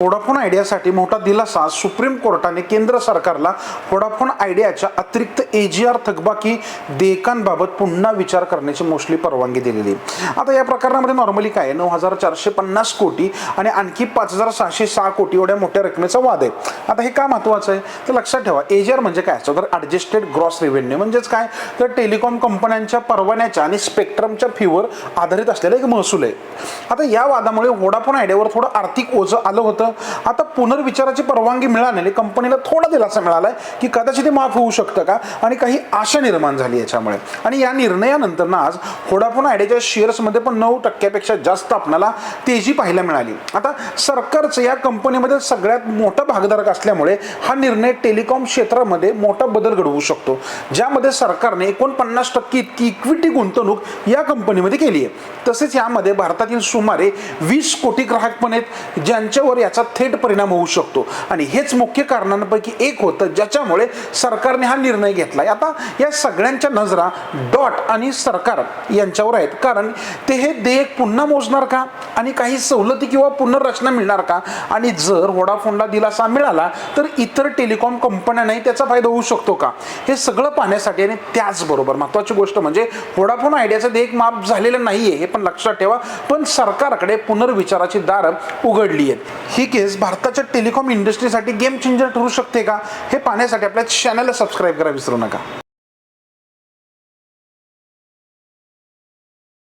Vodafone आयडियासाठी मोठा दिलासा supreme कोर्टाने केंद्र सरकारला व्होडाफोन आयडियाच्या अतिरिक्त AGR थकबाकी देयकांबाबत पुन्हा विचार करण्याची मोस्टली परवानगी दिलेली. आता या प्रकरणामध्ये नॉर्मली काय 9,450 कोटी आणि आणखी 5,606 कोटी एवढ्या मोठ्या रकमेचा वाद आहे. आता हे का महत्त्वाचं आहे तर लक्षात ठेवा, AGR म्हणजे काय असतं तर ॲडजस्टेड ग्रॉस रेव्हेन्यू म्हणजेच काय तर टेलिकॉम कंपन्यांच्या परवान्याच्या आणि स्पेक्ट्रमच्या फीवर आधारित असलेला एक महसूल आहे. आता या वादामुळे व्होडाफोन आयडियावर थोडं आर्थिक ओझं आलं होतं. आता पुनर्विचाराची परवानगी मिळाल्याने कंपनीला थोडा दिलासा मिळालाय की कदाचित ते माफ होऊ शकतं का आणि काही आशा निर्माण झाली याच्यामुळे. आणि या निर्णयानंतर आज व्होडाफोन आयडियाच्या शेअर्समध्ये पण 9% जास्त आपल्याला तेजी पाहायला मिळाली. आता सरकारचं या कंपनीमध्ये सगळ्यात मोठा भागधारक असल्यामुळे हा निर्णय टेलिकॉम क्षेत्रामध्ये मोठा बदल घडवू शकतो, ज्यामध्ये सरकारने 49% इतकी इक्विटी गुंतवणूक या कंपनीमध्ये केली आहे. तसेच यामध्ये भारतातील सुमारे 20 कोटी ग्राहक पण आहेत ज्यांच्यावर याचा थेट परिणाम होऊ शकतो आणि हेच मुख्य कारणांपैकी एक होतं ज्याच्यामुळे सरकारने हा निर्णय घेतलाय. आता या सगळ्यांच्या नजरा डॉट आणि सरकार यांच्यावर आहेत, कारण ते हे देयक पुन्हा मोजणार का आणि काही सवलती किंवा पुनर्रचना मिळणार का, आणि जर व्होडाफोनला दिलासा मिळाला तर इतर टेलिकॉम कंपन्यांनाही त्याचा फायदा होऊ शकतो का, हे सगळं पाहण्यासाठी आणि त्याचबरोबर महत्त्वाची गोष्ट म्हणजे व्होडाफोन आयडियाचं देयक माफ झालेलं नाहीये हे पण लक्षात ठेवा, पण सरकारकडे पुनर्विचाराची दारं उघडली आहेत. ही केस भारताच्या टेलिकॉम इंडस्ट्रीसाठी गेम चेंजर ठरू शकते का हे पाहण्यासाठी आपल्या चॅनलला सबस्क्राईब करा विसरू नका.